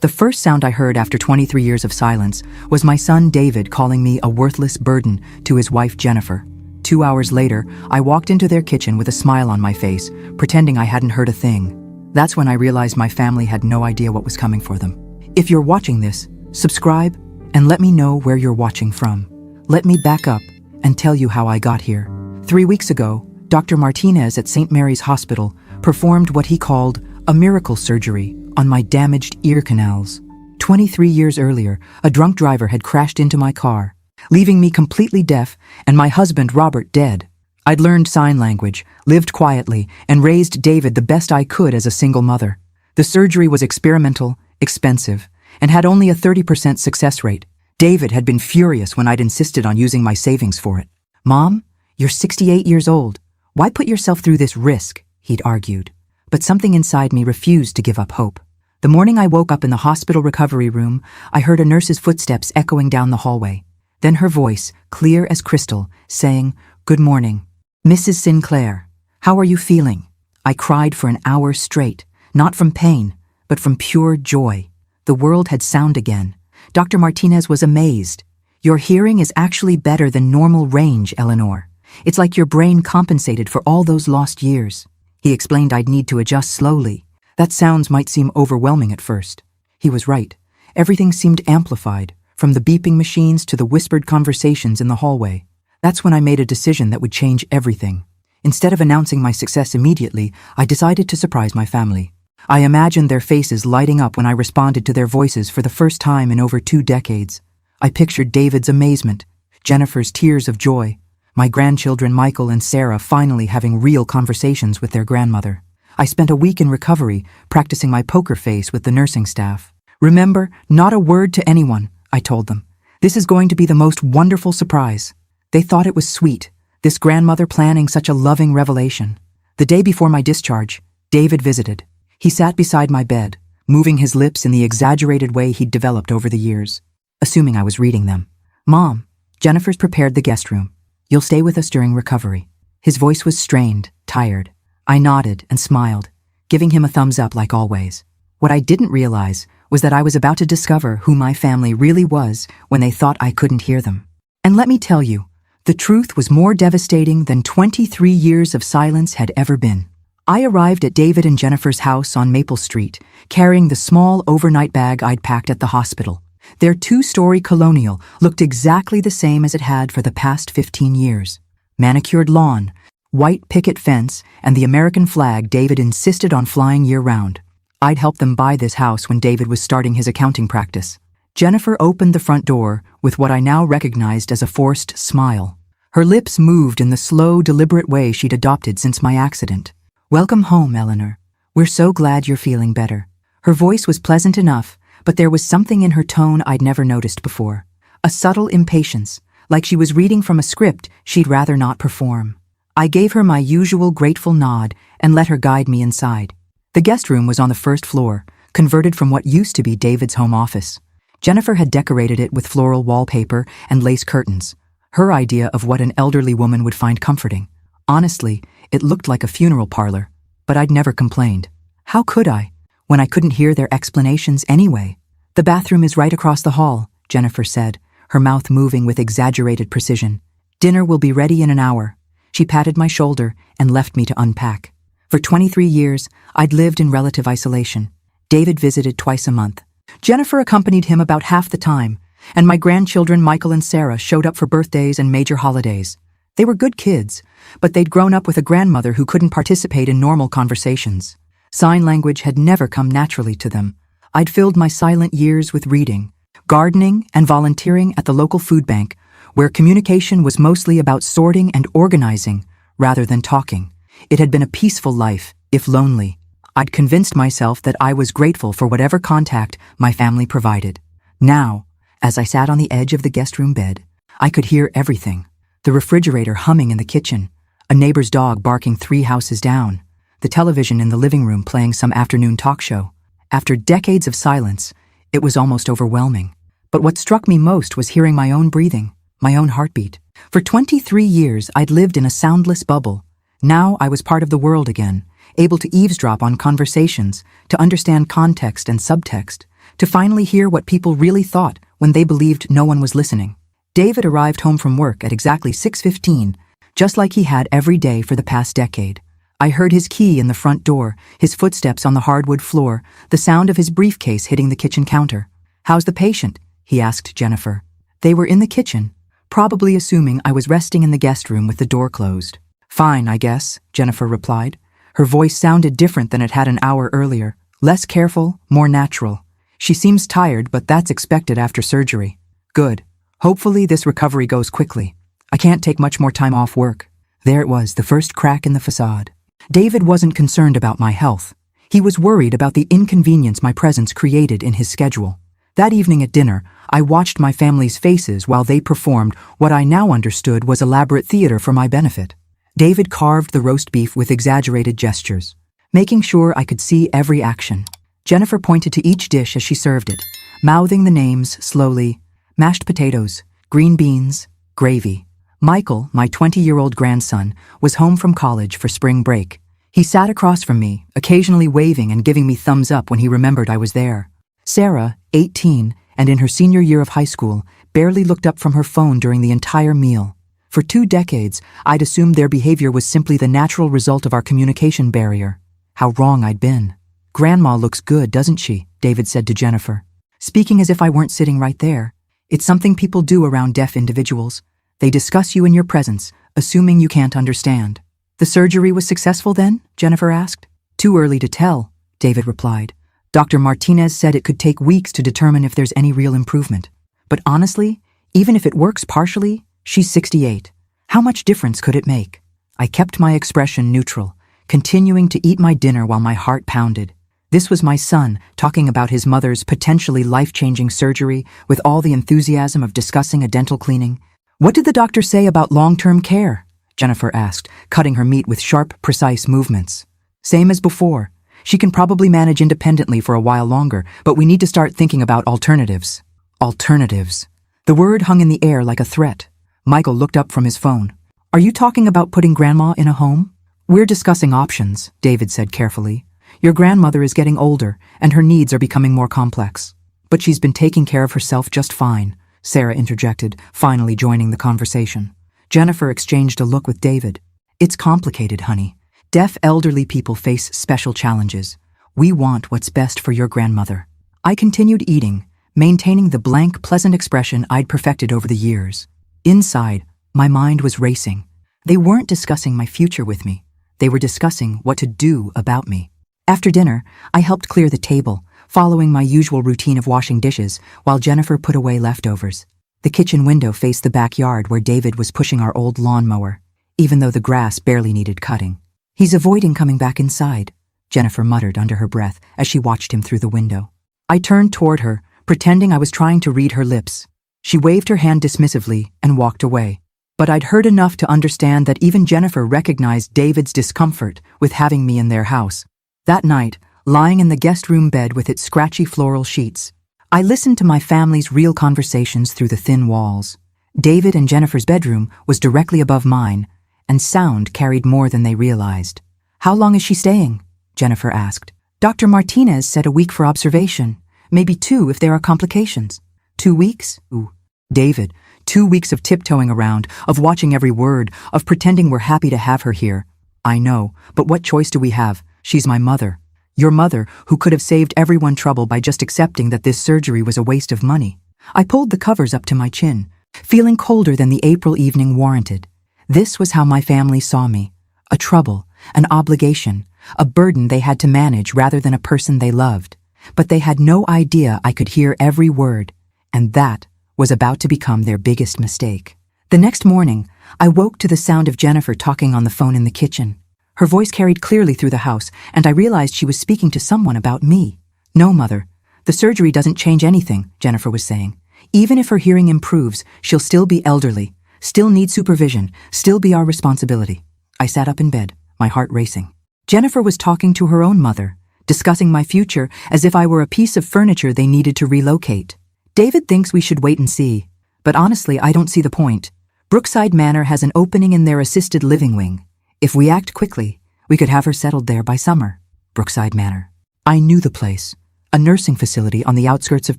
The first sound I heard after 23 years of silence was my son David calling me a worthless burden to his wife Jennifer. 2 hours later, I walked into their kitchen with a smile on my face, pretending I hadn't heard a thing. That's when I realized my family had no idea what was coming for them. If you're watching this, subscribe and let me know where you're watching from. Let me back up and tell you how I got here. 3 weeks ago, Dr. Martinez at St. Mary's Hospital performed what he called a miracle surgery on my damaged ear canals. 23 years earlier, a drunk driver had crashed into my car, leaving me completely deaf and my husband Robert dead. I'd learned sign language, lived quietly, and raised David the best I could as a single mother. The surgery was experimental, expensive, and had only a 30% success rate. David had been furious when I'd insisted on using my savings for it. "Mom, you're 68 years old. Why put yourself through this risk?" he'd argued. But something inside me refused to give up hope. The morning I woke up in the hospital recovery room, I heard a nurse's footsteps echoing down the hallway. Then her voice, clear as crystal, saying, "Good morning. Mrs. Sinclair, how are you feeling?" I cried for an hour straight, not from pain, but from pure joy. The world had sound again. Dr. Martinez was amazed. "Your hearing is actually better than normal range, Eleanor. It's like your brain compensated for all those lost years." He explained I'd need to adjust slowly. That sounds might seem overwhelming at first. He was right. Everything seemed amplified, from the beeping machines to the whispered conversations in the hallway. That's when I made a decision that would change everything. Instead of announcing my success immediately, I decided to surprise my family. I imagined their faces lighting up when I responded to their voices for the first time in over 2 decades. I pictured David's amazement, Jennifer's tears of joy, my grandchildren Michael and Sarah finally having real conversations with their grandmother. I spent a week in recovery, practicing my poker face with the nursing staff. "Remember, not a word to anyone," I told them. "This is going to be the most wonderful surprise." They thought it was sweet, this grandmother planning such a loving revelation. The day before my discharge, David visited. He sat beside my bed, moving his lips in the exaggerated way he'd developed over the years, assuming I was reading them. "Mom, Jennifer's prepared the guest room. You'll stay with us during recovery." His voice was strained, tired. I nodded and smiled, giving him a thumbs up like always. What I didn't realize was that I was about to discover who my family really was when they thought I couldn't hear them. And let me tell you, the truth was more devastating than 23 years of silence had ever been. I arrived at David and Jennifer's house on Maple Street, carrying the small overnight bag I'd packed at the hospital. Their 2-story colonial looked exactly the same as it had for the past 15 years. Manicured lawn, white picket fence, and the American flag David insisted on flying year-round. I'd helped them buy this house when David was starting his accounting practice. Jennifer opened the front door with what I now recognized as a forced smile. Her lips moved in the slow, deliberate way she'd adopted since my accident. "Welcome home, Eleanor. We're so glad you're feeling better." Her voice was pleasant enough, but there was something in her tone I'd never noticed before. A subtle impatience, like she was reading from a script she'd rather not perform. I gave her my usual grateful nod and let her guide me inside. The guest room was on the first floor, converted from what used to be David's home office. Jennifer had decorated it with floral wallpaper and lace curtains, her idea of what an elderly woman would find comforting. Honestly, it looked like a funeral parlor, but I'd never complained. How could I, when I couldn't hear their explanations anyway? "The bathroom is right across the hall," Jennifer said, her mouth moving with exaggerated precision. "Dinner will be ready in an hour." She patted my shoulder and left me to unpack. For 23 years, I'd lived in relative isolation. David visited twice a month. Jennifer accompanied him about half the time, and my grandchildren Michael and Sarah showed up for birthdays and major holidays. They were good kids, but they'd grown up with a grandmother who couldn't participate in normal conversations. Sign language had never come naturally to them. I'd filled my silent years with reading, gardening, and volunteering at the local food bank, where communication was mostly about sorting and organizing rather than talking. It had been a peaceful life, if lonely. I'd convinced myself that I was grateful for whatever contact my family provided. Now, as I sat on the edge of the guest room bed, I could hear everything. The refrigerator humming in the kitchen, a neighbor's dog barking 3 houses down, the television in the living room playing some afternoon talk show. After decades of silence, it was almost overwhelming. But what struck me most was hearing my own breathing, my own heartbeat. For 23 years, I'd lived in a soundless bubble. Now I was part of the world again, able to eavesdrop on conversations, to understand context and subtext, to finally hear what people really thought when they believed no one was listening. David arrived home from work at exactly 6:15, just like he had every day for the past decade. I heard his key in the front door, his footsteps on the hardwood floor, the sound of his briefcase hitting the kitchen counter. "How's the patient?" he asked Jennifer. They were in the kitchen, probably assuming I was resting in the guest room with the door closed. "Fine, I guess," Jennifer replied. Her voice sounded different than it had an hour earlier, less careful, more natural. "She seems tired, but that's expected after surgery." "Good. Hopefully this recovery goes quickly. I can't take much more time off work." There it was, the first crack in the facade. David wasn't concerned about my health. He was worried about the inconvenience my presence created in his schedule. That evening at dinner, I watched my family's faces while they performed what I now understood was elaborate theater for my benefit. David carved the roast beef with exaggerated gestures, making sure I could see every action. Jennifer pointed to each dish as she served it, mouthing the names slowly: mashed potatoes, green beans, gravy. Michael, my 20-year-old grandson, was home from college for spring break. He sat across from me, occasionally waving and giving me thumbs up when he remembered I was there. Sarah, 18, and in her senior year of high school, barely looked up from her phone during the entire meal. For 2 decades, I'd assumed their behavior was simply the natural result of our communication barrier. How wrong I'd been. "Grandma looks good, doesn't she?" David said to Jennifer, speaking as if I weren't sitting right there. "It's something people do around deaf individuals. They discuss you in your presence, assuming you can't understand." "The surgery was successful then?" Jennifer asked. "Too early to tell," David replied. "Dr. Martinez said it could take weeks to determine if there's any real improvement. But honestly, even if it works partially, she's 68. How much difference could it make?" I kept my expression neutral, continuing to eat my dinner while my heart pounded. This was my son talking about his mother's potentially life-changing surgery with all the enthusiasm of discussing a dental cleaning. "What did the doctor say about long-term care?" Jennifer asked, cutting her meat with sharp, precise movements. "Same as before. She can probably manage independently for a while longer, but we need to start thinking about alternatives." Alternatives. The word hung in the air like a threat. Michael looked up from his phone. "Are you talking about putting Grandma in a home?" "We're discussing options," David said carefully. "Your grandmother is getting older, and her needs are becoming more complex. But she's been taking care of herself just fine," Sarah interjected, finally joining the conversation. Jennifer exchanged a look with David. "It's complicated, honey. Deaf elderly people face special challenges. We want what's best for your grandmother." I continued eating, maintaining the blank, pleasant expression I'd perfected over the years. Inside, my mind was racing. They weren't discussing my future with me. They were discussing what to do about me. After dinner, I helped clear the table, following my usual routine of washing dishes while Jennifer put away leftovers. The kitchen window faced the backyard where David was pushing our old lawnmower, even though the grass barely needed cutting. "He's avoiding coming back inside," Jennifer muttered under her breath as she watched him through the window. I turned toward her, pretending I was trying to read her lips. She waved her hand dismissively and walked away. But I'd heard enough to understand that even Jennifer recognized David's discomfort with having me in their house. That night, lying in the guest room bed with its scratchy floral sheets, I listened to my family's real conversations through the thin walls. David and Jennifer's bedroom was directly above mine, and sound carried more than they realized. "How long is she staying?" Jennifer asked. "Dr. Martinez said a week for observation, maybe 2 if there are complications." 2 weeks? Ooh. David, 2 weeks of tiptoeing around, of watching every word, of pretending we're happy to have her here. I know, but what choice do we have? She's my mother. Your mother, who could have saved everyone trouble by just accepting that this surgery was a waste of money. I pulled the covers up to my chin, feeling colder than the April evening warranted. This was how my family saw me. A trouble, an obligation, a burden they had to manage rather than a person they loved. But they had no idea I could hear every word, and that was about to become their biggest mistake. The next morning, I woke to the sound of Jennifer talking on the phone in the kitchen. Her voice carried clearly through the house, and I realized she was speaking to someone about me. "No, Mother. The surgery doesn't change anything," Jennifer was saying. "Even if her hearing improves, she'll still be elderly, still need supervision, still be our responsibility." I sat up in bed, my heart racing. Jennifer was talking to her own mother, discussing my future as if I were a piece of furniture they needed to relocate. "David thinks we should wait and see, but honestly, I don't see the point. Brookside Manor has an opening in their assisted living wing. If we act quickly, we could have her settled there by summer." Brookside Manor. I knew the place. a nursing facility on the outskirts of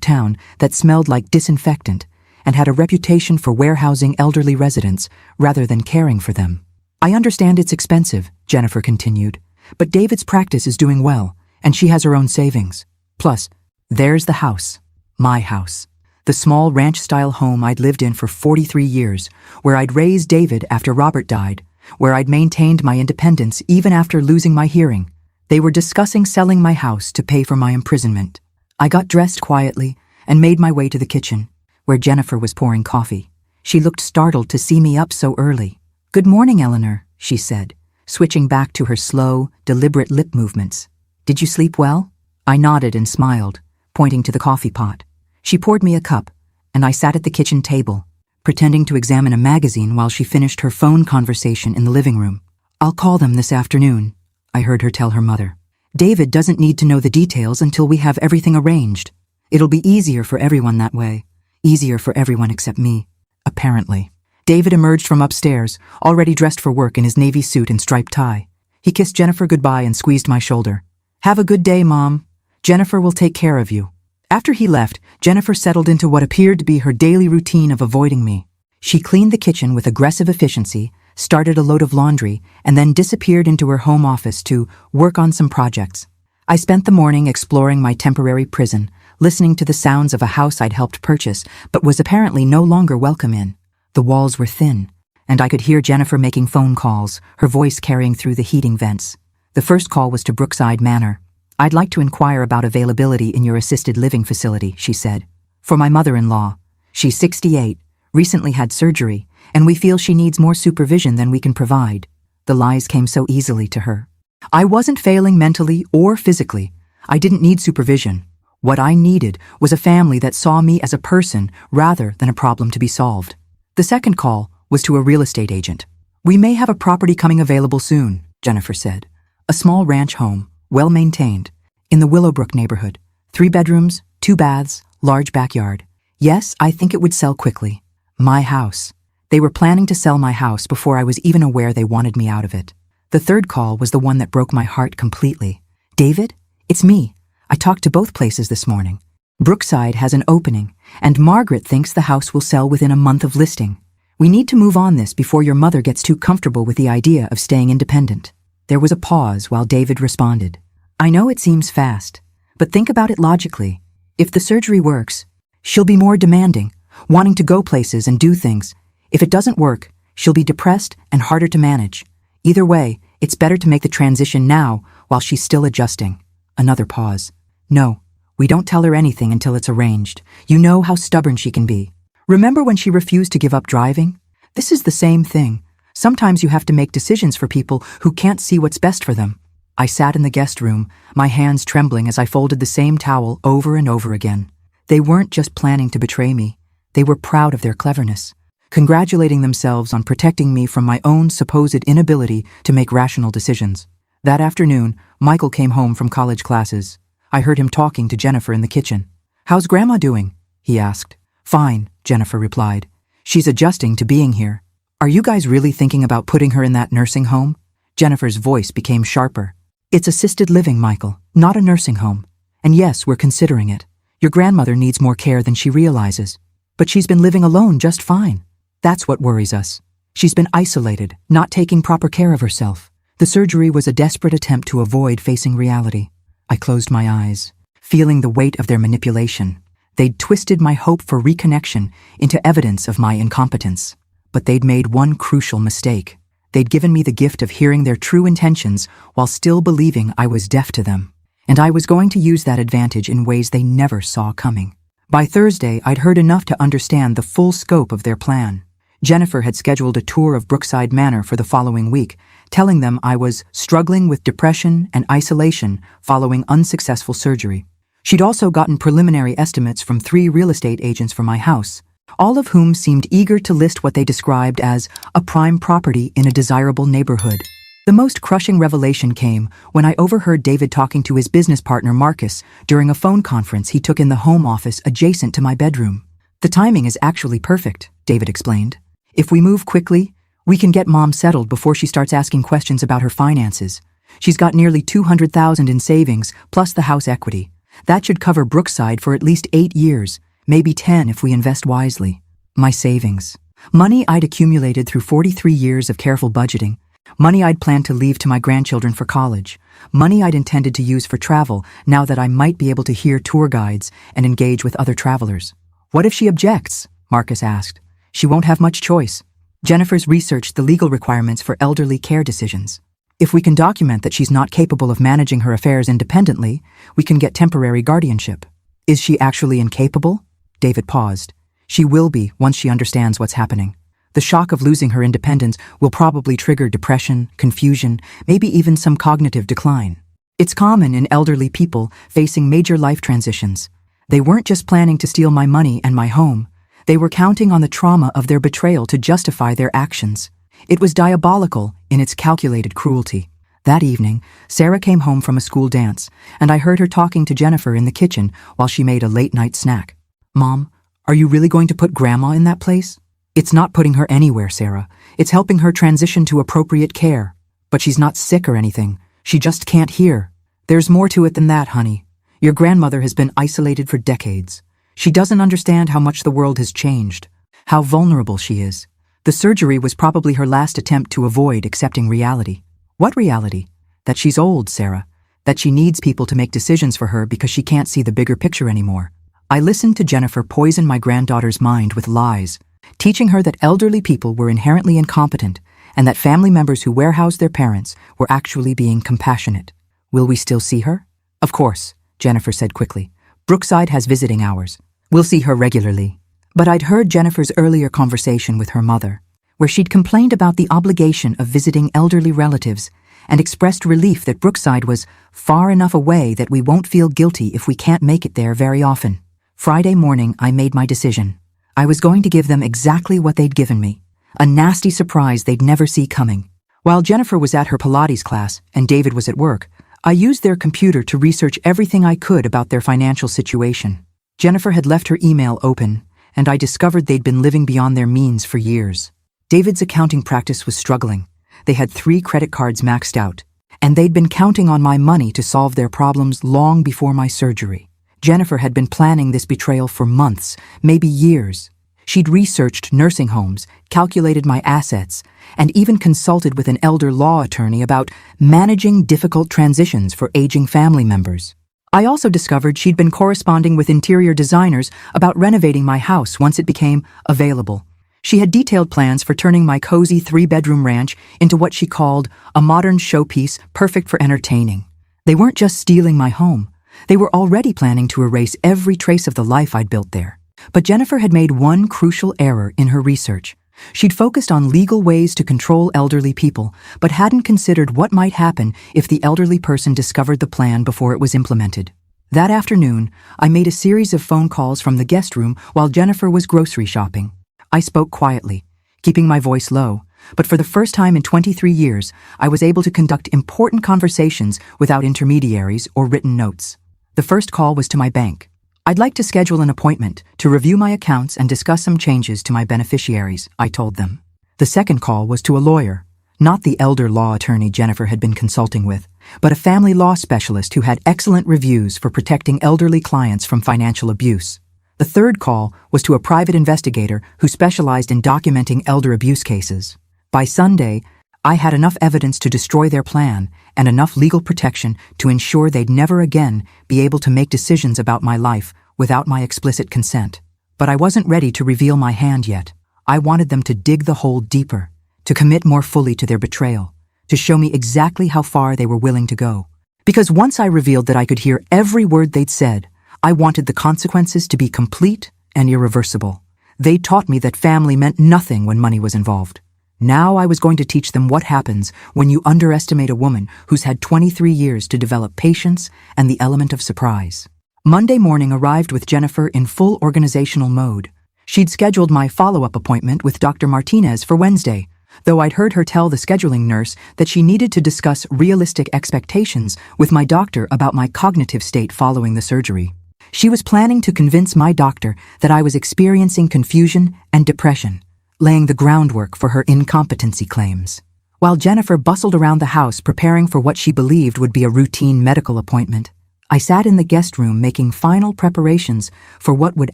town that smelled like disinfectant and had a reputation for warehousing elderly residents rather than caring for them. I understand it's expensive, Jennifer continued, but David's practice is doing well, and she has her own savings. Plus, there's the house. My house. The small ranch-style home I'd lived in for 43 years, where I'd raised David after Robert died, where I'd maintained my independence even after losing my hearing. They were discussing selling my house to pay for my imprisonment. I got dressed quietly and made my way to the kitchen, where Jennifer was pouring coffee. She looked startled to see me up so early. "Good morning, Eleanor," she said, switching back to her slow, deliberate lip movements. "Did you sleep well?" I nodded and smiled, pointing to the coffee pot. She poured me a cup, and I sat at the kitchen table, pretending to examine a magazine while she finished her phone conversation in the living room. "I'll call them this afternoon," I heard her tell her mother. "David doesn't need to know the details until we have everything arranged. It'll be easier for everyone that way. Easier for everyone except me, apparently." David emerged from upstairs, already dressed for work in his navy suit and striped tie. He kissed Jennifer goodbye and squeezed my shoulder. "Have a good day, Mom. Jennifer will take care of you." After he left, Jennifer settled into what appeared to be her daily routine of avoiding me. She cleaned the kitchen with aggressive efficiency, started a load of laundry, and then disappeared into her home office to work on some projects. I spent the morning exploring my temporary prison, listening to the sounds of a house I'd helped purchase, but was apparently no longer welcome in. The walls were thin, and I could hear Jennifer making phone calls, her voice carrying through the heating vents. The first call was to Brookside Manor. "I'd like to inquire about availability in your assisted living facility," she said. "For my mother-in-law. She's 68, recently had surgery, and we feel she needs more supervision than we can provide." The lies came so easily to her. I wasn't failing mentally or physically. I didn't need supervision. What I needed was a family that saw me as a person rather than a problem to be solved. The second call was to a real estate agent. "We may have a property coming available soon," Jennifer said. "A small ranch home, well-maintained, in the Willowbrook neighborhood. 3 bedrooms, 2 baths, large backyard. Yes, I think it would sell quickly. My house." They were planning to sell my house before I was even aware they wanted me out of it. The third call was the one that broke my heart completely. "David, it's me. I talked to both places this morning. Brookside has an opening, and Margaret thinks the house will sell within a month of listing. We need to move on this before your mother gets too comfortable with the idea of staying independent." There was a pause while David responded. "I know it seems fast, but think about it logically. If the surgery works, she'll be more demanding, wanting to go places and do things. If it doesn't work, she'll be depressed and harder to manage. Either way, it's better to make the transition now while she's still adjusting." Another pause. "No, we don't tell her anything until it's arranged. You know how stubborn she can be. Remember when she refused to give up driving? This is the same thing. Sometimes you have to make decisions for people who can't see what's best for them." I sat in the guest room, my hands trembling as I folded the same towel over and over again. They weren't just planning to betray me. They were proud of their cleverness, congratulating themselves on protecting me from my own supposed inability to make rational decisions. That afternoon, Michael came home from college classes. I heard him talking to Jennifer in the kitchen. "How's Grandma doing?" he asked. "Fine," Jennifer replied. "She's adjusting to being here." "Are you guys really thinking about putting her in that nursing home?" Jennifer's voice became sharper. "It's assisted living, Michael, not a nursing home. And yes, we're considering it. Your grandmother needs more care than she realizes. But she's been living alone just fine. That's what worries us. She's been isolated, not taking proper care of herself. The surgery was a desperate attempt to avoid facing reality." I closed my eyes, feeling the weight of their manipulation. They'd twisted my hope for reconnection into evidence of my incompetence. But they'd made one crucial mistake. They'd given me the gift of hearing their true intentions while still believing I was deaf to them. And I was going to use that advantage in ways they never saw coming. By Thursday, I'd heard enough to understand the full scope of their plan. Jennifer had scheduled a tour of Brookside Manor for the following week, telling them I was struggling with depression and isolation following unsuccessful surgery. She'd also gotten preliminary estimates from 3 real estate agents for my house, all of whom seemed eager to list what they described as a prime property in a desirable neighborhood. The most crushing revelation came when I overheard David talking to his business partner Marcus during a phone conference he took in the home office adjacent to my bedroom. "The timing is actually perfect," David explained. "If we move quickly, we can get Mom settled before she starts asking questions about her finances. She's got nearly $200,000 in savings, plus the house equity. That should cover Brookside for at least 8 years, maybe 10 if we invest wisely. My savings. Money I'd accumulated through 43 years of careful budgeting. Money I'd planned to leave to my grandchildren for college. Money I'd intended to use for travel now that I might be able to hear tour guides and engage with other travelers. What if she objects? Marcus asked. She won't have much choice. Jennifer's researched the legal requirements for elderly care decisions. If we can document that she's not capable of managing her affairs independently, we can get temporary guardianship. Is she actually incapable? David paused. She will be once she understands what's happening. The shock of losing her independence will probably trigger depression, confusion, maybe even some cognitive decline. It's common in elderly people facing major life transitions. They weren't just planning to steal my money and my home. They were counting on the trauma of their betrayal to justify their actions. It was diabolical in its calculated cruelty. That evening, Sarah came home from a school dance, and I heard her talking to Jennifer in the kitchen while she made a late-night snack. Mom, are you really going to put Grandma in that place? It's not putting her anywhere, Sarah. It's helping her transition to appropriate care. But she's not sick or anything. She just can't hear. There's more to it than that, honey. Your grandmother has been isolated for decades. She doesn't understand how much the world has changed, how vulnerable she is. The surgery was probably her last attempt to avoid accepting reality. What reality? That she's old, Sarah. That she needs people to make decisions for her because she can't see the bigger picture anymore. I listened to Jennifer poison my granddaughter's mind with lies, teaching her that elderly people were inherently incompetent and that family members who warehoused their parents were actually being compassionate. Will we still see her? Of course, Jennifer said quickly. Brookside has visiting hours. We'll see her regularly. But I'd heard Jennifer's earlier conversation with her mother, where she'd complained about the obligation of visiting elderly relatives and expressed relief that Brookside was far enough away that we won't feel guilty if we can't make it there very often. Friday morning, I made my decision. I was going to give them exactly what they'd given me, a nasty surprise they'd never see coming. While Jennifer was at her Pilates class and David was at work, I used their computer to research everything I could about their financial situation. Jennifer had left her email open, and I discovered they'd been living beyond their means for years. David's accounting practice was struggling. They had 3 credit cards maxed out, and they'd been counting on my money to solve their problems long before my surgery. Jennifer had been planning this betrayal for months, maybe years. She'd researched nursing homes, calculated my assets, and even consulted with an elder law attorney about managing difficult transitions for aging family members. I also discovered she'd been corresponding with interior designers about renovating my house once it became available. She had detailed plans for turning my cozy 3-bedroom ranch into what she called a modern showpiece perfect for entertaining. They weren't just stealing my home. They were already planning to erase every trace of the life I'd built there. But Jennifer had made one crucial error in her research. She'd focused on legal ways to control elderly people, but hadn't considered what might happen if the elderly person discovered the plan before it was implemented. That afternoon, I made a series of phone calls from the guest room while Jennifer was grocery shopping. I spoke quietly, keeping my voice low, but for the first time in 23 years, I was able to conduct important conversations without intermediaries or written notes. The first call was to my bank. I'd like to schedule an appointment to review my accounts and discuss some changes to my beneficiaries, I told them. The second call was to a lawyer, not the elder law attorney Jennifer had been consulting with, but a family law specialist who had excellent reviews for protecting elderly clients from financial abuse. The third call was to a private investigator who specialized in documenting elder abuse cases. By Sunday, I had enough evidence to destroy their plan and enough legal protection to ensure they'd never again be able to make decisions about my life without my explicit consent. But I wasn't ready to reveal my hand yet. I wanted them to dig the hole deeper, to commit more fully to their betrayal, to show me exactly how far they were willing to go. Because once I revealed that I could hear every word they'd said, I wanted the consequences to be complete and irreversible. They taught me that family meant nothing when money was involved. Now I was going to teach them what happens when you underestimate a woman who's had 23 years to develop patience and the element of surprise. Monday morning arrived with Jennifer in full organizational mode. She'd scheduled my follow-up appointment with Dr. Martinez for Wednesday, though I'd heard her tell the scheduling nurse that she needed to discuss realistic expectations with my doctor about my cognitive state following the surgery. She was planning to convince my doctor that I was experiencing confusion and depression, laying the groundwork for her incompetency claims. While Jennifer bustled around the house preparing for what she believed would be a routine medical appointment, I sat in the guest room making final preparations for what would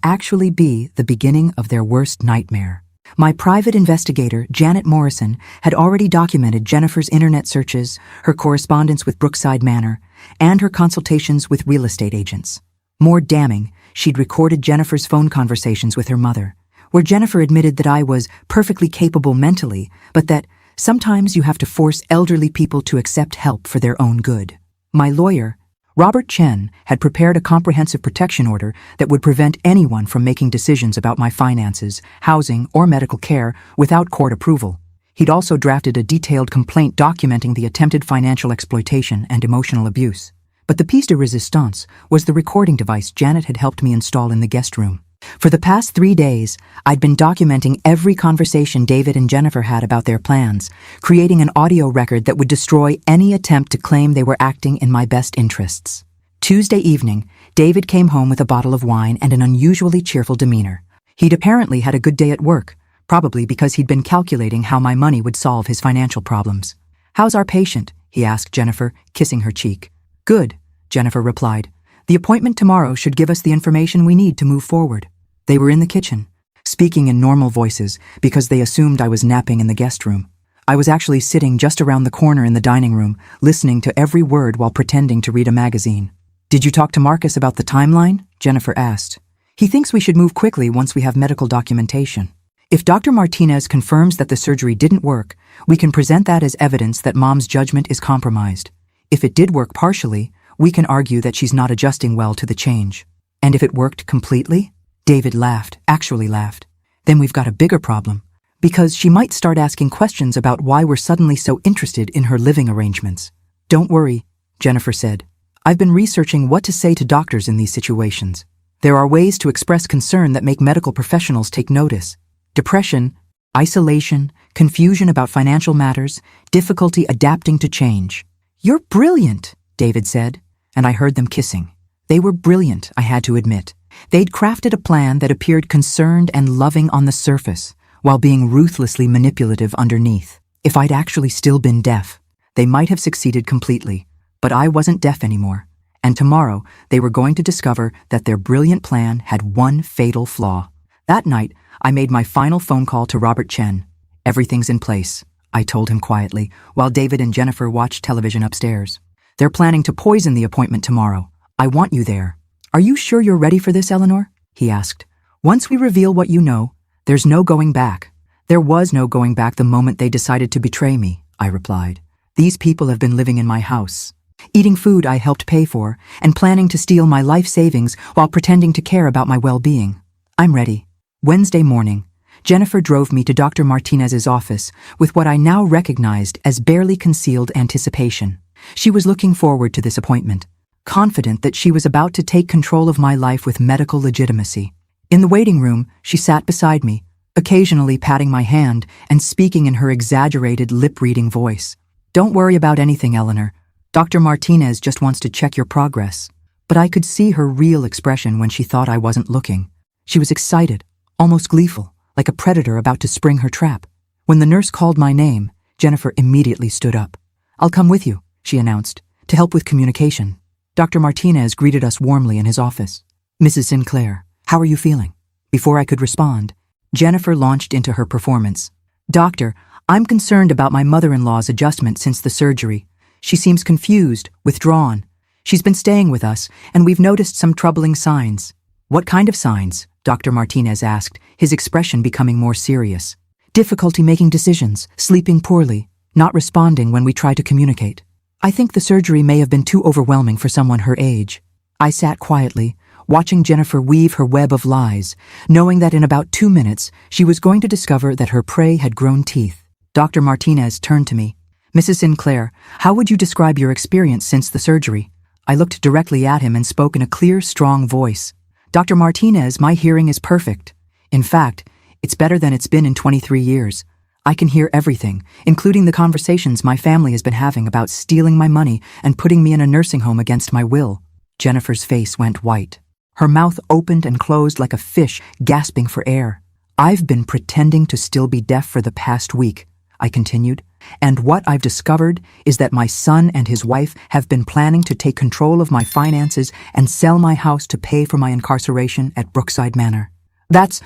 actually be the beginning of their worst nightmare. My private investigator, Janet Morrison, had already documented Jennifer's internet searches, her correspondence with Brookside Manor, and her consultations with real estate agents. More damning, she'd recorded Jennifer's phone conversations with her mother, where Jennifer admitted that I was perfectly capable mentally, but that sometimes you have to force elderly people to accept help for their own good. My lawyer, Robert Chen, had prepared a comprehensive protection order that would prevent anyone from making decisions about my finances, housing, or medical care without court approval. He'd also drafted a detailed complaint documenting the attempted financial exploitation and emotional abuse. But the piece de resistance was the recording device Janet had helped me install in the guest room. For the past 3 days, I'd been documenting every conversation David and Jennifer had about their plans, creating an audio record that would destroy any attempt to claim they were acting in my best interests. Tuesday evening, David came home with a bottle of wine and an unusually cheerful demeanor. He'd apparently had a good day at work, probably because he'd been calculating how my money would solve his financial problems. "How's our patient?" he asked Jennifer, kissing her cheek. "Good," Jennifer replied. "The appointment tomorrow should give us the information we need to move forward." They were in the kitchen, speaking in normal voices because they assumed I was napping in the guest room. I was actually sitting just around the corner in the dining room, listening to every word while pretending to read a magazine. "Did you talk to Marcus about the timeline?" Jennifer asked. "He thinks we should move quickly once we have medical documentation. If Dr. Martinez confirms that the surgery didn't work, we can present that as evidence that Mom's judgment is compromised. If it did work partially, we can argue that she's not adjusting well to the change. And if it worked completely?" David laughed, actually laughed. "Then we've got a bigger problem, because she might start asking questions about why we're suddenly so interested in her living arrangements." "Don't worry," Jennifer said. "I've been researching what to say to doctors in these situations. There are ways to express concern that make medical professionals take notice. Depression, isolation, confusion about financial matters, difficulty adapting to change." "You're brilliant," David said, and I heard them kissing. They were brilliant, I had to admit. They'd crafted a plan that appeared concerned and loving on the surface, while being ruthlessly manipulative underneath. If I'd actually still been deaf, they might have succeeded completely. But I wasn't deaf anymore, and tomorrow they were going to discover that their brilliant plan had one fatal flaw. That night, I made my final phone call to Robert Chen. "Everything's in place," I told him quietly, while David and Jennifer watched television upstairs. "They're planning to poison the appointment tomorrow. I want you there." "Are you sure you're ready for this, Eleanor?" he asked. "Once we reveal what you know, there's no going back." "There was no going back the moment they decided to betray me," I replied. "These people have been living in my house, eating food I helped pay for, and planning to steal my life savings while pretending to care about my well-being. I'm ready." Wednesday morning, Jennifer drove me to Dr. Martinez's office with what I now recognized as barely concealed anticipation. She was looking forward to this appointment, confident that she was about to take control of my life with medical legitimacy. In the waiting room, she sat beside me, occasionally patting my hand and speaking in her exaggerated lip-reading voice. "Don't worry about anything, Eleanor. Dr. Martinez just wants to check your progress." But I could see her real expression when she thought I wasn't looking. She was excited, almost gleeful, like a predator about to spring her trap. When the nurse called my name, Jennifer immediately stood up. "I'll come with you," she announced, "to help with communication." Dr. Martinez greeted us warmly in his office. "Mrs. Sinclair, how are you feeling?" Before I could respond, Jennifer launched into her performance. "Doctor, I'm concerned about my mother-in-law's adjustment since the surgery. She seems confused, withdrawn. She's been staying with us, and we've noticed some troubling signs." "What kind of signs?" Dr. Martinez asked, his expression becoming more serious. "Difficulty making decisions, sleeping poorly, not responding when we try to communicate. I think the surgery may have been too overwhelming for someone her age." I sat quietly, watching Jennifer weave her web of lies, knowing that in about 2 minutes she was going to discover that her prey had grown teeth. Dr. Martinez turned to me. "Mrs. Sinclair, how would you describe your experience since the surgery?" I looked directly at him and spoke in a clear, strong voice. "Dr. Martinez, my hearing is perfect. In fact, it's better than it's been in 23 years. I can hear everything, including the conversations my family has been having about stealing my money and putting me in a nursing home against my will." Jennifer's face went white. Her mouth opened and closed like a fish gasping for air. "I've been pretending to still be deaf for the past week," I continued, And what I've discovered is that my son and his wife have been planning to take control of my finances and sell my house to pay for my incarceration at Brookside Manor. That's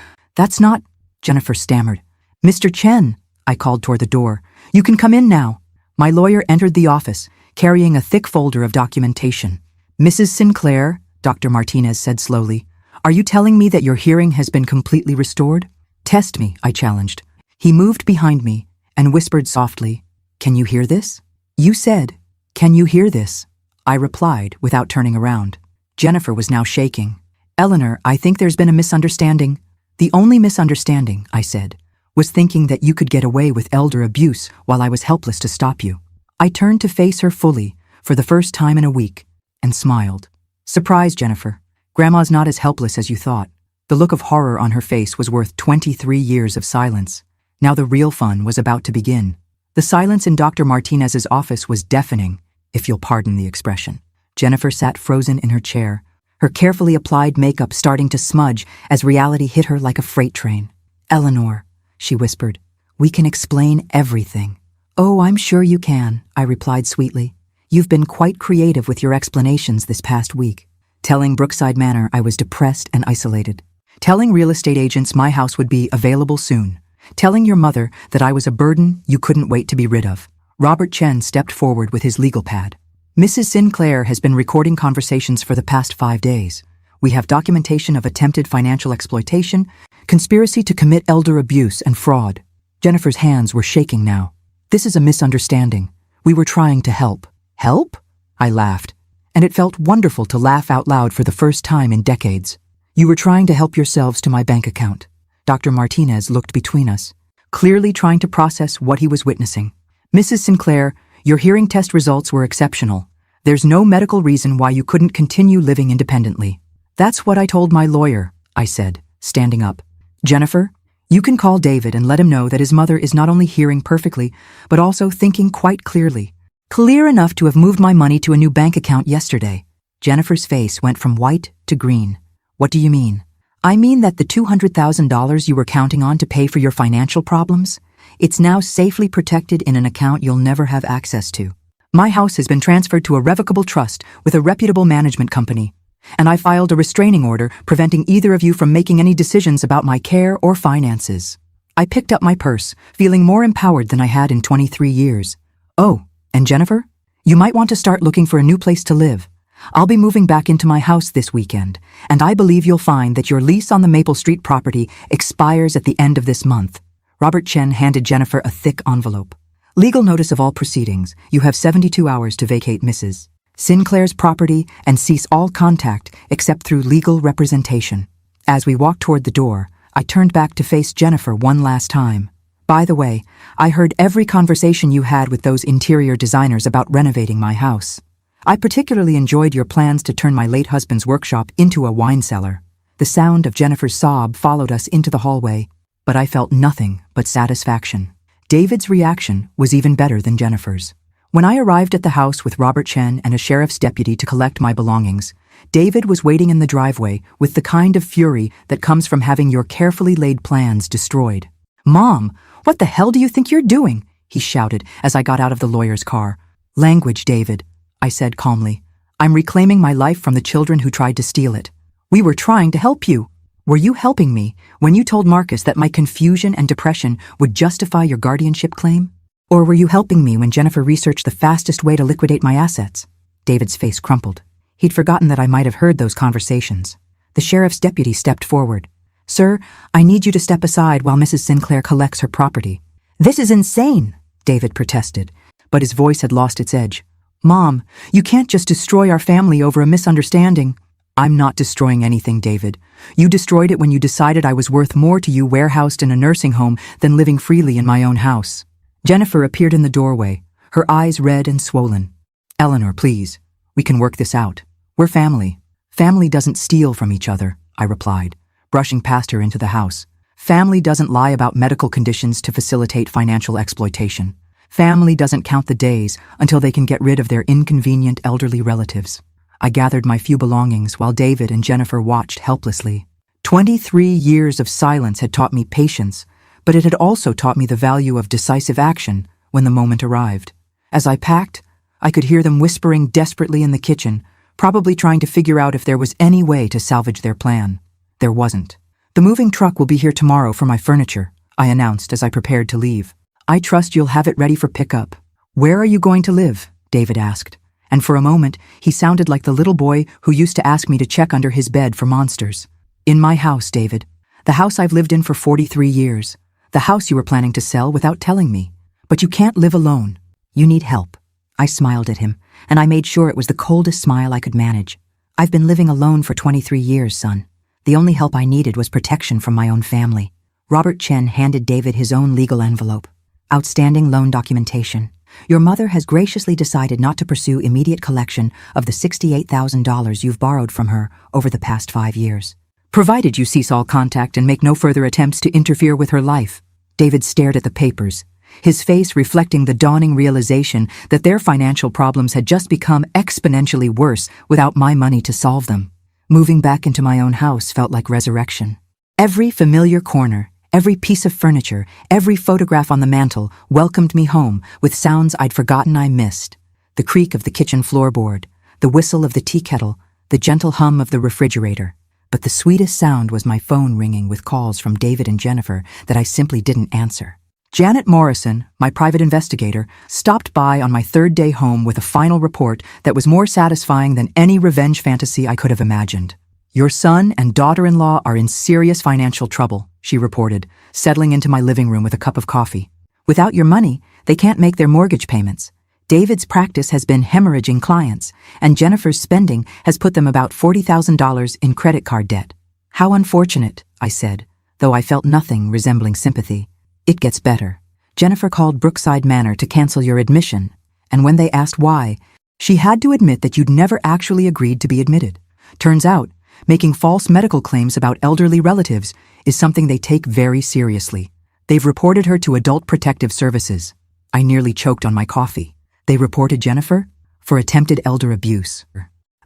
not, Jennifer stammered. Mr. Chen, I called toward the door. You can come in now. My lawyer entered the office, carrying a thick folder of documentation. Mrs. Sinclair, Dr. Martinez said slowly, are you telling me that your hearing has been completely restored? Test me, I challenged. He moved behind me and whispered softly, can you hear this? You said, can you hear this? I replied without turning around. Jennifer was now shaking. Eleanor, I think there's been a misunderstanding. The only misunderstanding, I said, was thinking that you could get away with elder abuse while I was helpless to stop you. I turned to face her fully, for the first time in a week, and smiled. Surprise, Jennifer. Grandma's not as helpless as you thought. The look of horror on her face was worth 23 years of silence. Now the real fun was about to begin. The silence in Dr. Martinez's office was deafening, if you'll pardon the expression. Jennifer sat frozen in her chair, her carefully applied makeup starting to smudge as reality hit her like a freight train. Eleanor, she whispered, we can explain everything. Oh, I'm sure you can, I replied sweetly. You've been quite creative with your explanations this past week. Telling Brookside Manor I was depressed and isolated. Telling real estate agents my house would be available soon. Telling your mother that I was a burden you couldn't wait to be rid of. Robert Chen stepped forward with his legal pad. Mrs. Sinclair has been recording conversations for the past 5 days. We have documentation of attempted financial exploitation, conspiracy to commit elder abuse, and fraud. Jennifer's hands were shaking now. This is a misunderstanding. We were trying to help. Help? I laughed. And it felt wonderful to laugh out loud for the first time in decades. You were trying to help yourselves to my bank account. Dr. Martinez looked between us, clearly trying to process what he was witnessing. Mrs. Sinclair, your hearing test results were exceptional. There's no medical reason why you couldn't continue living independently. That's what I told my lawyer, I said, standing up. Jennifer, you can call David and let him know that his mother is not only hearing perfectly, but also thinking quite clearly. Clear enough to have moved my money to a new bank account yesterday. Jennifer's face went from white to green. What do you mean? I mean that the $200,000 you were counting on to pay for your financial problems, it's now safely protected in an account you'll never have access to. My house has been transferred to a revocable trust with a reputable management company, and I filed a restraining order preventing either of you from making any decisions about my care or finances. I picked up my purse, feeling more empowered than I had in 23 years. Oh, and Jennifer, you might want to start looking for a new place to live. I'll be moving back into my house this weekend, and I believe you'll find that your lease on the Maple Street property expires at the end of this month. Robert Chen handed Jennifer a thick envelope. Legal notice of all proceedings. You have 72 hours to vacate Mrs. Sinclair's property and cease all contact except through legal representation. As we walked toward the door, I turned back to face Jennifer one last time. By the way, I heard every conversation you had with those interior designers about renovating my house. I particularly enjoyed your plans to turn my late husband's workshop into a wine cellar. The sound of Jennifer's sob followed us into the hallway, but I felt nothing but satisfaction. David's reaction was even better than Jennifer's. When I arrived at the house with Robert Chen and a sheriff's deputy to collect my belongings, David was waiting in the driveway with the kind of fury that comes from having your carefully laid plans destroyed. "Mom, what the hell do you think you're doing?" he shouted as I got out of the lawyer's car. "Language, David," I said calmly. "I'm reclaiming my life from the children who tried to steal it. We were trying to help you. Were you helping me when you told Marcus that my confusion and depression would justify your guardianship claim? Or were you helping me when Jennifer researched the fastest way to liquidate my assets?" David's face crumpled. He'd forgotten that I might have heard those conversations. The sheriff's deputy stepped forward. "Sir, I need you to step aside while Mrs. Sinclair collects her property." "This is insane," David protested, but his voice had lost its edge. "Mom, you can't just destroy our family over a misunderstanding." "I'm not destroying anything, David. You destroyed it when you decided I was worth more to you warehoused in a nursing home than living freely in my own house." Jennifer appeared in the doorway, her eyes red and swollen. "Eleanor, please. We can work this out. We're family." "Family doesn't steal from each other," I replied, brushing past her into the house. "Family doesn't lie about medical conditions to facilitate financial exploitation. Family doesn't count the days until they can get rid of their inconvenient elderly relatives." I gathered my few belongings while David and Jennifer watched helplessly. 23 years of silence had taught me patience, but it had also taught me the value of decisive action when the moment arrived. As I packed, I could hear them whispering desperately in the kitchen, probably trying to figure out if there was any way to salvage their plan. There wasn't. "The moving truck will be here tomorrow for my furniture," I announced as I prepared to leave. "I trust you'll have it ready for pickup." "Where are you going to live?" David asked. And for a moment, he sounded like the little boy who used to ask me to check under his bed for monsters. "In my house, David. The house I've lived in for 43 years. The house you were planning to sell without telling me. But you can't live alone. You need help." I smiled at him, and I made sure it was the coldest smile I could manage. "I've been living alone for 23 years, son. The only help I needed was protection from my own family." Robert Chen handed David his own legal envelope. "Outstanding loan documentation. Your mother has graciously decided not to pursue immediate collection of the $68,000 you've borrowed from her over the past 5 years. Provided you cease all contact and make no further attempts to interfere with her life." David stared at the papers, his face reflecting the dawning realization that their financial problems had just become exponentially worse without my money to solve them. Moving back into my own house felt like resurrection. Every familiar corner, every piece of furniture, every photograph on the mantel welcomed me home with sounds I'd forgotten I missed. The creak of the kitchen floorboard, the whistle of the tea kettle, the gentle hum of the refrigerator. But the sweetest sound was my phone ringing with calls from David and Jennifer that I simply didn't answer. Janet Morrison, my private investigator, stopped by on my third day home with a final report that was more satisfying than any revenge fantasy I could have imagined. "Your son and daughter-in-law are in serious financial trouble," she reported, settling into my living room with a cup of coffee. "Without your money, they can't make their mortgage payments. David's practice has been hemorrhaging clients, and Jennifer's spending has put them about $40,000 in credit card debt." "How unfortunate," I said, though I felt nothing resembling sympathy. "It gets better. Jennifer called Brookside Manor to cancel your admission, and when they asked why, she had to admit that you'd never actually agreed to be admitted. Turns out, making false medical claims about elderly relatives is something they take very seriously. They've reported her to Adult Protective Services." I nearly choked on my coffee. "They reported Jennifer? For attempted elder abuse."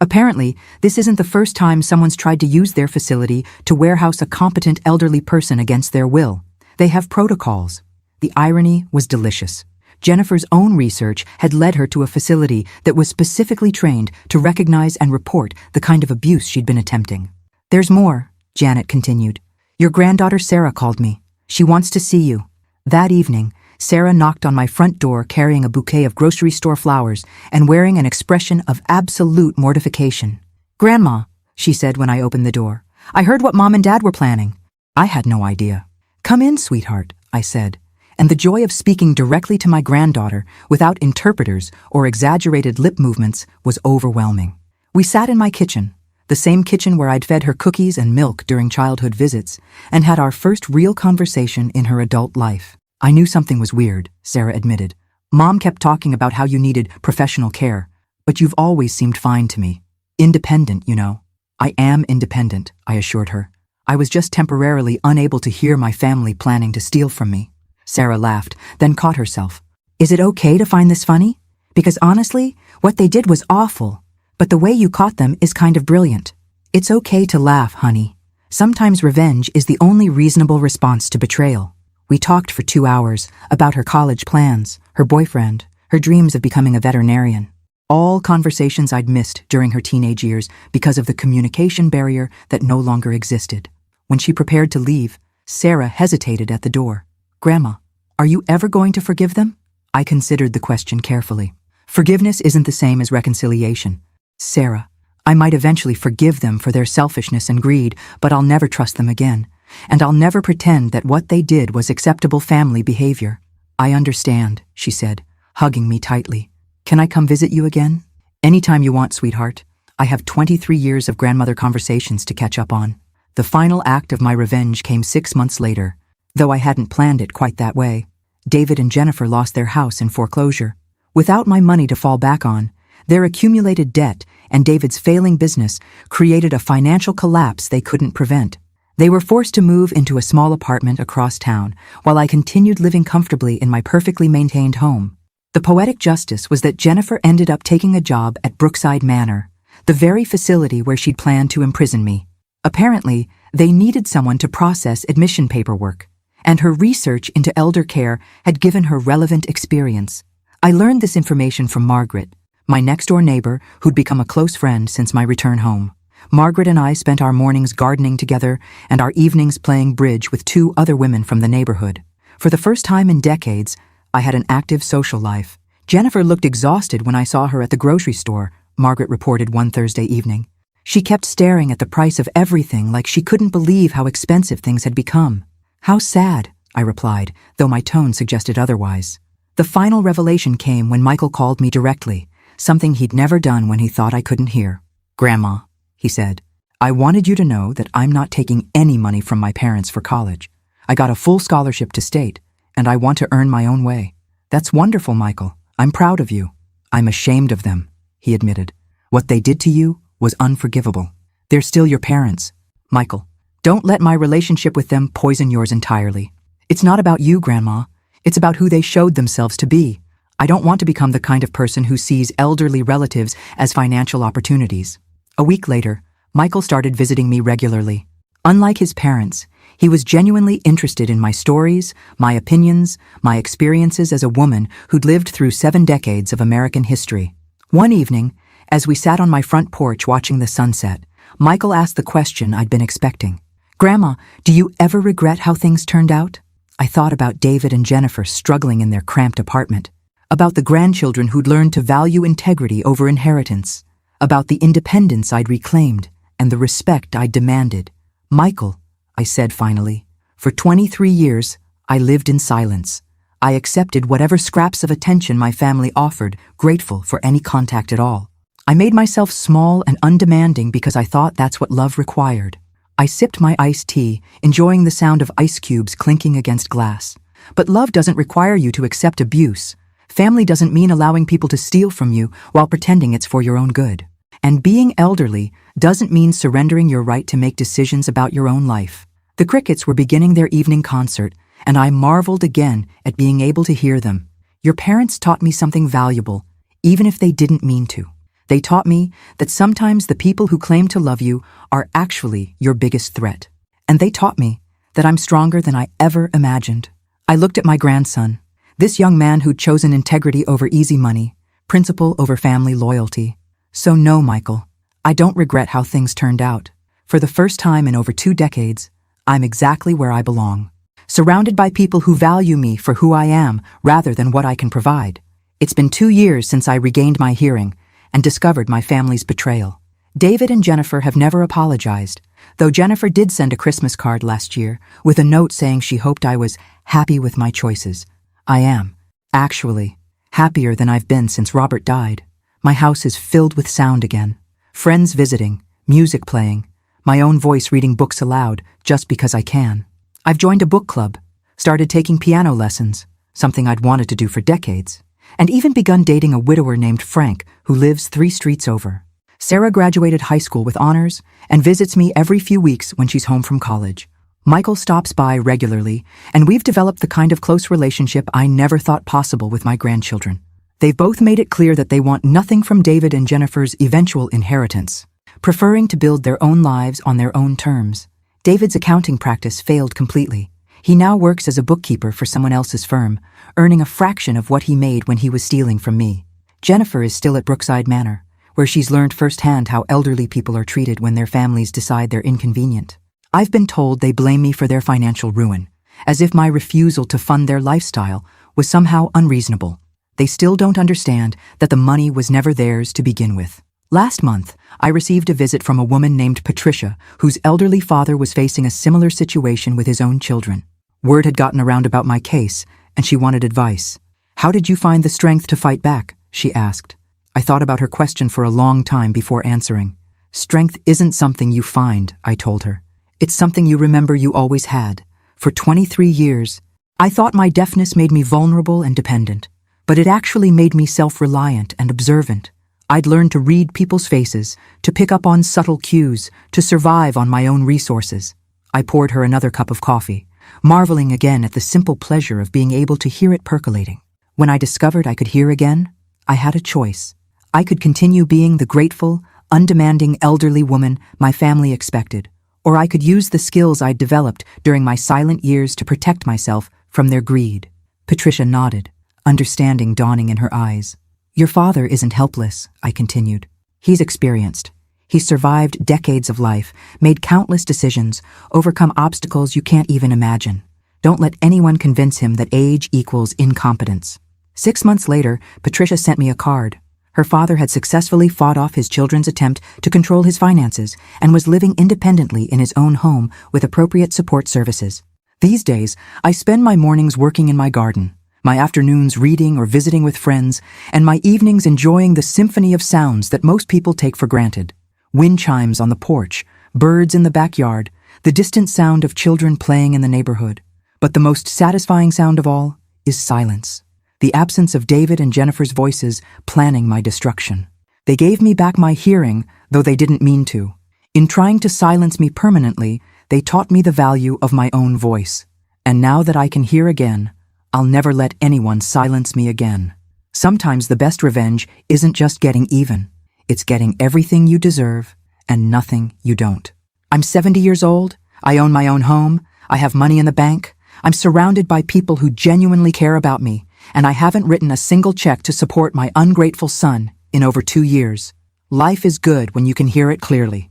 Apparently, this isn't the first time someone's tried to use their facility to warehouse a competent elderly person against their will. They have protocols. The irony was delicious. Jennifer's own research had led her to a facility that was specifically trained to recognize and report the kind of abuse she'd been attempting. "There's more," Janet continued. "Your granddaughter Sarah called me. She wants to see you." That evening, Sarah knocked on my front door carrying a bouquet of grocery store flowers and wearing an expression of absolute mortification. "Grandma," she said when I opened the door, "I heard what Mom and Dad were planning." I had no idea. "Come in, sweetheart," I said, and the joy of speaking directly to my granddaughter without interpreters or exaggerated lip movements was overwhelming. We sat in my kitchen, the same kitchen where I'd fed her cookies and milk during childhood visits, and had our first real conversation in her adult life. "I knew something was weird," Sarah admitted. "Mom kept talking about how you needed professional care, but you've always seemed fine to me. Independent, you know." "I am independent," I assured her. "I was just temporarily unable to hear my family planning to steal from me." Sarah laughed, then caught herself. "Is it okay to find this funny? Because honestly, what they did was awful, but the way you caught them is kind of brilliant. It's okay to laugh, honey. Sometimes revenge is the only reasonable response to betrayal." We talked for 2 hours about her college plans, her boyfriend, her dreams of becoming a veterinarian. All conversations I'd missed during her teenage years because of the communication barrier that no longer existed. When she prepared to leave, Sarah hesitated at the door. "Grandma, are you ever going to forgive them?" I considered the question carefully. "Forgiveness isn't the same as reconciliation. Sarah, I might eventually forgive them for their selfishness and greed, but I'll never trust them again. And I'll never pretend that what they did was acceptable family behavior." "I understand," she said, hugging me tightly. "Can I come visit you again?" "Anytime you want, sweetheart. I have 23 years of grandmother conversations to catch up on." The final act of my revenge came 6 months later, though I hadn't planned it quite that way. David and Jennifer lost their house in foreclosure. Without my money to fall back on, their accumulated debt and David's failing business created a financial collapse they couldn't prevent. They were forced to move into a small apartment across town, while I continued living comfortably in my perfectly maintained home. The poetic justice was that Jennifer ended up taking a job at Brookside Manor, the very facility where she'd planned to imprison me. Apparently, they needed someone to process admission paperwork, and her research into elder care had given her relevant experience. I learned this information from Margaret, my next-door neighbor who'd become a close friend since my return home. Margaret and I spent our mornings gardening together and our evenings playing bridge with 2 other women from the neighborhood. For the first time in decades, I had an active social life. Jennifer looked exhausted when I saw her at the grocery store, Margaret reported one Thursday evening. She kept staring at the price of everything like she couldn't believe how expensive things had become. How sad, I replied, though my tone suggested otherwise. The final revelation came when Michael called me directly, something he'd never done when he thought I couldn't hear. "Grandma," he said, "I wanted you to know that I'm not taking any money from my parents for college. I got a full scholarship to state, and I want to earn my own way." "That's wonderful, Michael. I'm proud of you." "I'm ashamed of them," he admitted. "What they did to you was unforgivable. They're still your parents. Michael, don't let my relationship with them poison yours entirely. It's not about you, Grandma. It's about who they showed themselves to be. I don't want to become the kind of person who sees elderly relatives as financial opportunities." A week later, Michael started visiting me regularly. Unlike his parents, he was genuinely interested in my stories, my opinions, my experiences as a woman who'd lived through 7 decades of American history. One evening, as we sat on my front porch watching the sunset, Michael asked the question I'd been expecting. "Grandma, do you ever regret how things turned out?" I thought about David and Jennifer struggling in their cramped apartment, about the grandchildren who'd learned to value integrity over inheritance, about the independence I'd reclaimed and the respect I'd demanded. "Michael," I said finally, "for 23 years, I lived in silence. I accepted whatever scraps of attention my family offered, grateful for any contact at all. I made myself small and undemanding because I thought that's what love required. I sipped my iced tea, enjoying the sound of ice cubes clinking against glass. But love doesn't require you to accept abuse. Family doesn't mean allowing people to steal from you while pretending it's for your own good. And being elderly doesn't mean surrendering your right to make decisions about your own life." The Crickets were beginning their evening concert, and I marveled again at being able to hear them. "Your parents taught me something valuable, even if they didn't mean to. They taught me that sometimes the people who claim to love you are actually your biggest threat. And they taught me that I'm stronger than I ever imagined." I looked at my grandson, this young man who'd chosen integrity over easy money, principle over family loyalty. "So no, Michael, I don't regret how things turned out. For the first time in over 2 decades, I'm exactly where I belong, surrounded by people who value me for who I am rather than what I can provide. It's been 2 years since I regained my hearing and discovered my family's betrayal. David and Jennifer have never apologized, though Jennifer did send a Christmas card last year with a note saying she hoped I was happy with my choices. I am, actually, happier than I've been since Robert died. My house is filled with sound again. Friends visiting, music playing, my own voice reading books aloud just because I can. I've joined a book club, started taking piano lessons, something I'd wanted to do for decades, and even begun dating a widower named Frank who lives 3 streets over. Sarah graduated high school with honors and visits me every few weeks when she's home from college. Michael stops by regularly, and we've developed the kind of close relationship I never thought possible with my grandchildren. They've both made it clear that they want nothing from David and Jennifer's eventual inheritance, preferring to build their own lives on their own terms. David's accounting practice failed completely. He now works as a bookkeeper for someone else's firm, earning a fraction of what he made when he was stealing from me. Jennifer is still at Brookside Manor, where she's learned firsthand how elderly people are treated when their families decide they're inconvenient. I've been told they blame me for their financial ruin, as if my refusal to fund their lifestyle was somehow unreasonable. They still don't understand that the money was never theirs to begin with. Last month, I received a visit from a woman named Patricia, whose elderly father was facing a similar situation with his own children. Word had gotten around about my case, and she wanted advice. "How did you find the strength to fight back?" she asked. I thought about her question for a long time before answering. "Strength isn't something you find," I told her. "It's something you remember you always had. For 23 years, I thought my deafness made me vulnerable and dependent, but it actually made me self-reliant and observant. I'd learned to read people's faces, to pick up on subtle cues, to survive on my own resources." I poured her another cup of coffee, marveling again at the simple pleasure of being able to hear it percolating. When I discovered I could hear again, I had a choice. I could continue being the grateful, undemanding elderly woman my family expected, or I could use the skills I'd developed during my silent years to protect myself from their greed. Patricia nodded, understanding dawning in her eyes. Your father isn't helpless, I continued. He's experienced. He's survived decades of life, made countless decisions, overcome obstacles you can't even imagine. Don't let anyone convince him that age equals incompetence. 6 months later, Patricia sent me a card. Her father had successfully fought off his children's attempt to control his finances and was living independently in his own home with appropriate support services. These days, I spend my mornings working in my garden, my afternoons reading or visiting with friends, and my evenings enjoying the symphony of sounds that most people take for granted. Wind chimes on the porch, birds in the backyard, the distant sound of children playing in the neighborhood. But the most satisfying sound of all is silence. The absence of David and Jennifer's voices planning my destruction. They gave me back my hearing, though they didn't mean to. In trying to silence me permanently, they taught me the value of my own voice. And now that I can hear again, I'll never let anyone silence me again. Sometimes the best revenge isn't just getting even. It's getting everything you deserve and nothing you don't. I'm 70 years old. I own my own home. I have money in the bank. I'm surrounded by people who genuinely care about me, and I haven't written a single check to support my ungrateful son in over 2 years. Life is good when you can hear it clearly.